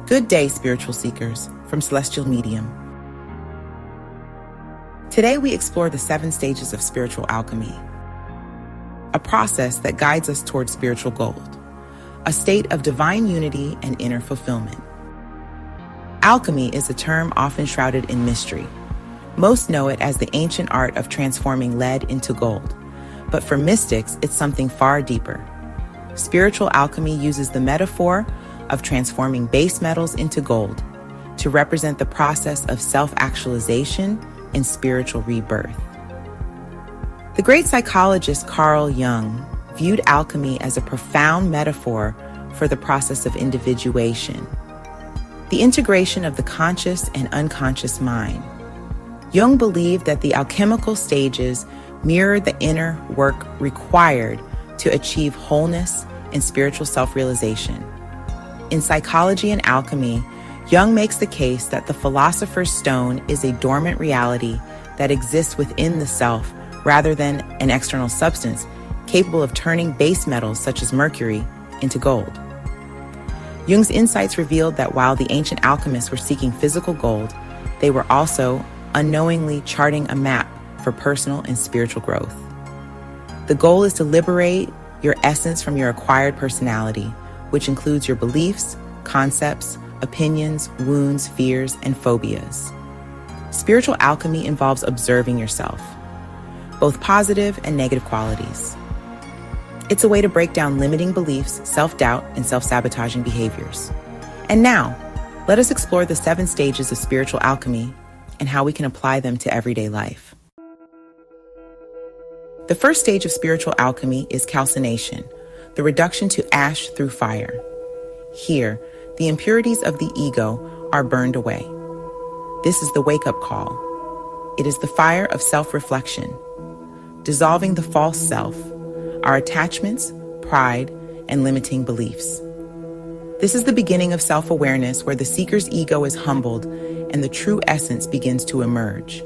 Good day, spiritual seekers, from Celestial Medium. Today we explore the 7 stages of spiritual alchemy, a process that guides us towards spiritual gold, a state of divine unity and inner fulfillment. Alchemy is a term often shrouded in mystery. Most know it as the ancient art of transforming lead into gold, but for mystics, it's something far deeper. Spiritual alchemy uses the metaphor of transforming base metals into gold to represent the process of self-actualization and spiritual rebirth. The great psychologist Carl Jung viewed alchemy as a profound metaphor for the process of individuation, the integration of the conscious and unconscious mind. Jung believed that the alchemical stages mirrored the inner work required to achieve wholeness and spiritual self-realization. In Psychology and Alchemy, Jung makes the case that the philosopher's stone is a dormant reality that exists within the self rather than an external substance capable of turning base metals such as mercury into gold. Jung's insights revealed that while the ancient alchemists were seeking physical gold, they were also unknowingly charting a map for personal and spiritual growth. The goal is to liberate your essence from your acquired personality, which includes your beliefs, concepts, opinions, wounds, fears, and phobias. Spiritual alchemy involves observing yourself, both positive and negative qualities. It's a way to break down limiting beliefs, self-doubt, and self-sabotaging behaviors. And now, let us explore the 7 stages of spiritual alchemy and how we can apply them to everyday life. The first stage of spiritual alchemy is calcination, the reduction to ash through fire. Here, the impurities of the ego are burned away. This is the wake-up call. It is the fire of self-reflection, dissolving the false self, our attachments, pride, and limiting beliefs. This is the beginning of self-awareness where the seeker's ego is humbled and the true essence begins to emerge.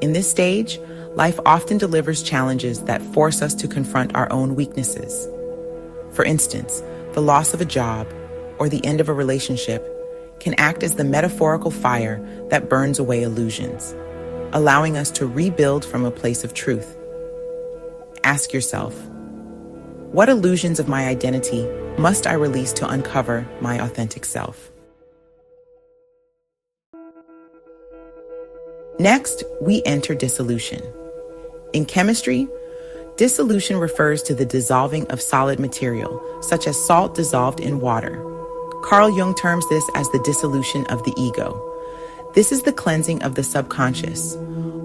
In this stage, life often delivers challenges that force us to confront our own weaknesses. For instance, the loss of a job or the end of a relationship can act as the metaphorical fire that burns away illusions, allowing us to rebuild from a place of truth. Ask yourself, what illusions of my identity must I release to uncover my authentic self? Next, we enter dissolution. In chemistry, dissolution refers to the dissolving of solid material, such as salt dissolved in water. Carl Jung terms this as the dissolution of the ego. This is the cleansing of the subconscious.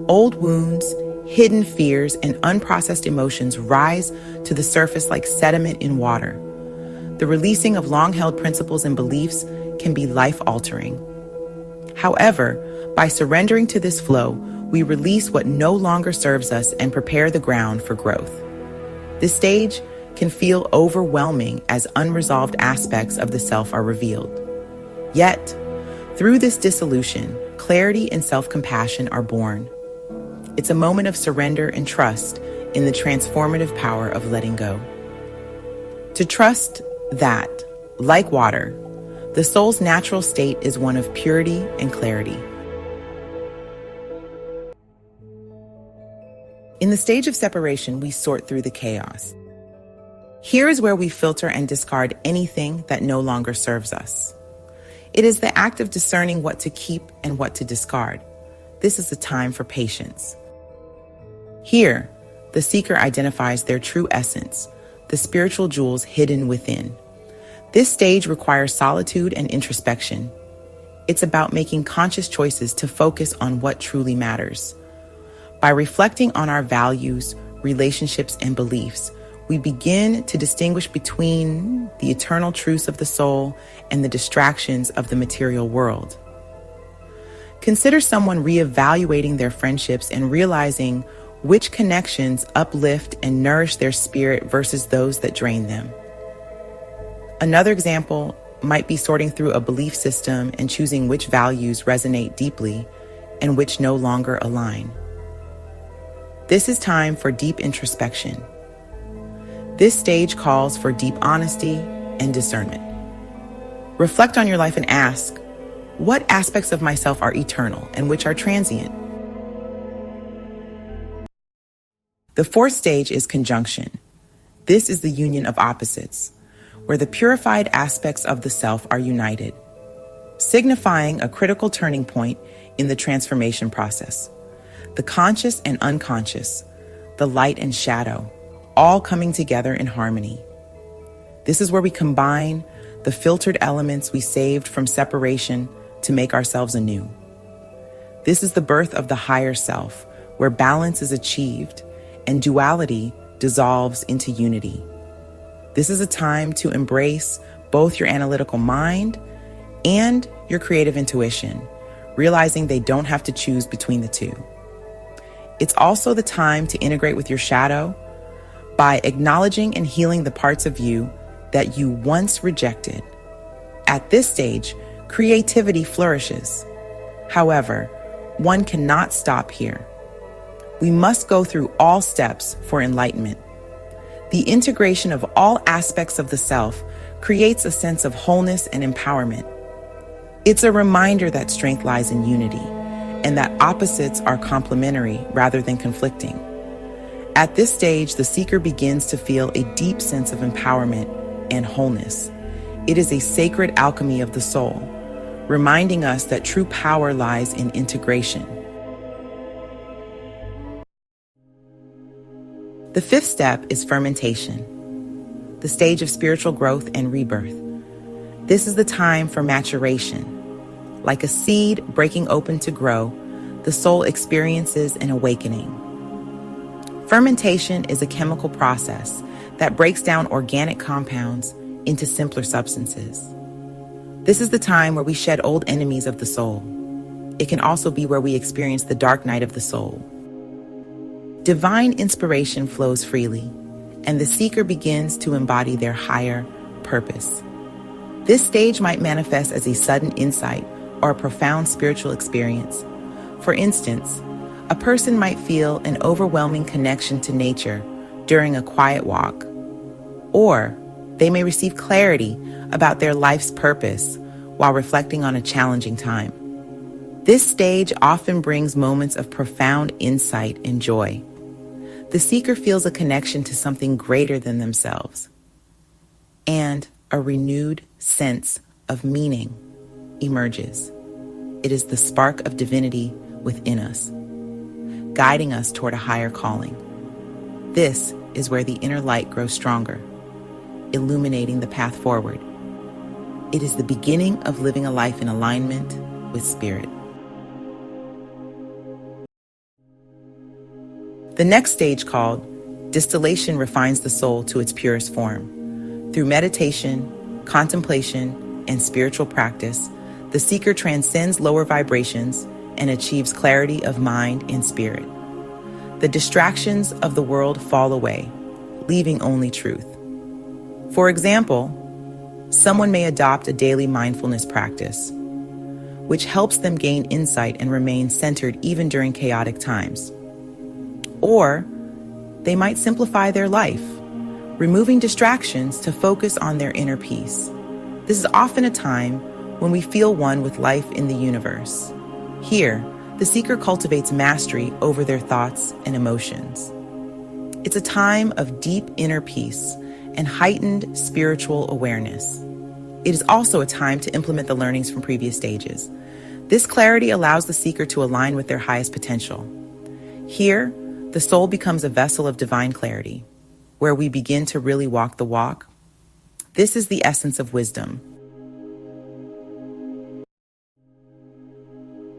Old wounds, hidden fears, and unprocessed emotions rise to the surface like sediment in water. The releasing of long-held principles and beliefs can be life-altering. However, by surrendering to this flow, we release what no longer serves us and prepare the ground for growth. This stage can feel overwhelming as unresolved aspects of the self are revealed. Yet, through this dissolution, clarity and self-compassion are born. It's a moment of surrender and trust in the transformative power of letting go. To trust that, like water, the soul's natural state is one of purity and clarity. In the stage of separation, we sort through the chaos. Here is where we filter and discard anything that no longer serves us. It is the act of discerning what to keep and what to discard. This is a time for patience. Here, the seeker identifies their true essence, the spiritual jewels hidden within. This stage requires solitude and introspection. It's about making conscious choices to focus on what truly matters. By reflecting on our values, relationships, and beliefs, we begin to distinguish between the eternal truths of the soul and the distractions of the material world. Consider someone reevaluating their friendships and realizing which connections uplift and nourish their spirit versus those that drain them. Another example might be sorting through a belief system and choosing which values resonate deeply and which no longer align. This is time for deep introspection. This stage calls for deep honesty and discernment. Reflect on your life and ask, what aspects of myself are eternal and which are transient? The fourth stage is conjunction. This is the union of opposites, where the purified aspects of the self are united, signifying a critical turning point in the transformation process. The conscious and unconscious, the light and shadow, all coming together in harmony. This is where we combine the filtered elements we saved from separation to make ourselves anew. This is the birth of the higher self, where balance is achieved and duality dissolves into unity. This is a time to embrace both your analytical mind and your creative intuition, realizing they don't have to choose between the two. It's also the time to integrate with your shadow by acknowledging and healing the parts of you that you once rejected. At this stage, creativity flourishes. However, one cannot stop here. We must go through all steps for enlightenment. The integration of all aspects of the self creates a sense of wholeness and empowerment. It's a reminder that strength lies in unity and that opposites are complementary rather than conflicting. At this stage, the seeker begins to feel a deep sense of empowerment and wholeness. It is a sacred alchemy of the soul, reminding us that true power lies in integration. The fifth step is fermentation, the stage of spiritual growth and rebirth. This is the time for maturation. Like a seed breaking open to grow, the soul experiences an awakening. Fermentation is a chemical process that breaks down organic compounds into simpler substances. This is the time where we shed old enemies of the soul. It can also be where we experience the dark night of the soul. Divine inspiration flows freely, and the seeker begins to embody their higher purpose. This stage might manifest as a sudden insight or a profound spiritual experience. For instance, a person might feel an overwhelming connection to nature during a quiet walk, or they may receive clarity about their life's purpose while reflecting on a challenging time. This stage often brings moments of profound insight and joy. The seeker feels a connection to something greater than themselves, and a renewed sense of meaning emerges. It is the spark of divinity within us, guiding us toward a higher calling. This is where the inner light grows stronger, illuminating the path forward. It is the beginning of living a life in alignment with spirit. The next stage, called Distillation, refines the soul to its purest form. Through meditation, contemplation, and spiritual practice, the seeker transcends lower vibrations and achieves clarity of mind and spirit. The distractions of the world fall away, leaving only truth. For example, someone may adopt a daily mindfulness practice, which helps them gain insight and remain centered even during chaotic times. Or they might simplify their life, removing distractions to focus on their inner peace. This is often a time when we feel one with life in the universe. Here, the seeker cultivates mastery over their thoughts and emotions. It's a time of deep inner peace and heightened spiritual awareness. It is also a time to implement the learnings from previous stages. This clarity allows the seeker to align with their highest potential. Here, the soul becomes a vessel of divine clarity, where we begin to really walk the walk. This is the essence of wisdom.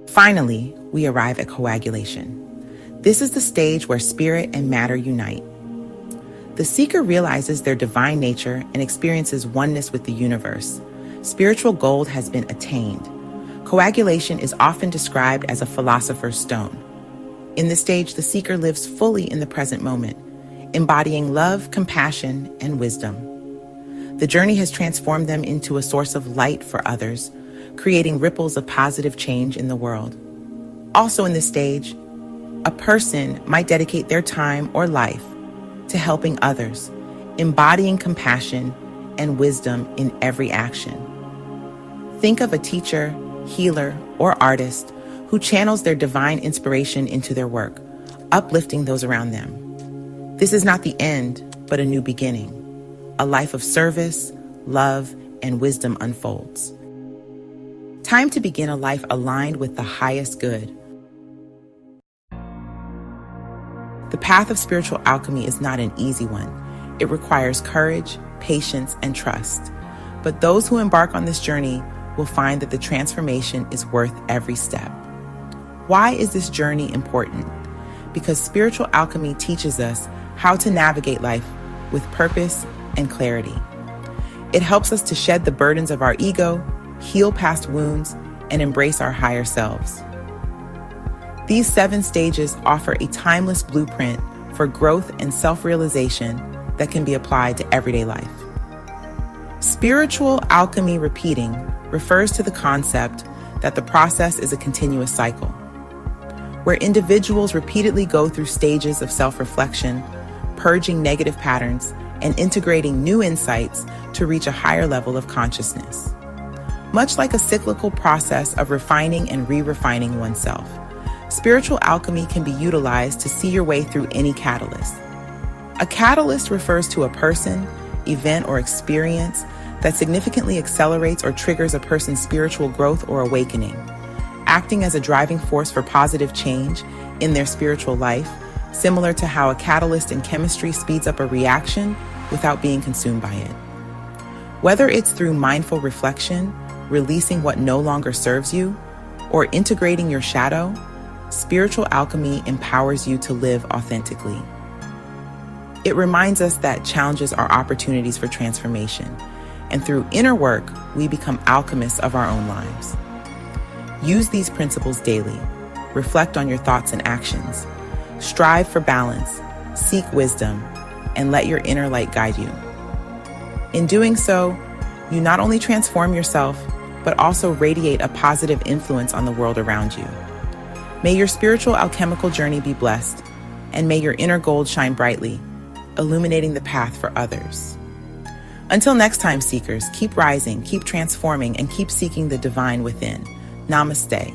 Finally, we arrive at coagulation. This is the stage where spirit and matter unite. The seeker realizes their divine nature and experiences oneness with the universe. Spiritual gold has been attained. Coagulation is often described as a philosopher's stone. In this stage, the seeker lives fully in the present moment, embodying love, compassion, and wisdom. The journey has transformed them into a source of light for others, creating ripples of positive change in the world. Also in this stage, a person might dedicate their time or life to helping others, embodying compassion and wisdom in every action. Think of a teacher, healer, or artist who channels their divine inspiration into their work, uplifting those around them. This is not the end, but a new beginning. A life of service, love, and wisdom unfolds. Time to begin a life aligned with the highest good. The path of spiritual alchemy is not an easy one. It requires courage, patience, and trust. But those who embark on this journey will find that the transformation is worth every step. Why is this journey important? Because spiritual alchemy teaches us how to navigate life with purpose and clarity. It helps us to shed the burdens of our ego, heal past wounds, and embrace our higher selves. These 7 stages offer a timeless blueprint for growth and self-realization that can be applied to everyday life. Spiritual alchemy repeating refers to the concept that the process is a continuous cycle, where individuals repeatedly go through stages of self-reflection, purging negative patterns, and integrating new insights to reach a higher level of consciousness. Much like a cyclical process of refining and re-refining oneself, spiritual alchemy can be utilized to see your way through any catalyst. A catalyst refers to a person, event, or experience that significantly accelerates or triggers a person's spiritual growth or awakening, acting as a driving force for positive change in their spiritual life, similar to how a catalyst in chemistry speeds up a reaction without being consumed by it. Whether it's through mindful reflection, releasing what no longer serves you, or integrating your shadow, spiritual alchemy empowers you to live authentically. It reminds us that challenges are opportunities for transformation, and through inner work, we become alchemists of our own lives. Use these principles daily. Reflect on your thoughts and actions. Strive for balance, seek wisdom, and let your inner light guide you. In doing so, you not only transform yourself, but also radiate a positive influence on the world around you. May your spiritual alchemical journey be blessed, and may your inner gold shine brightly, illuminating the path for others. Until next time, seekers, keep rising, keep transforming, and keep seeking the divine within. Namaste.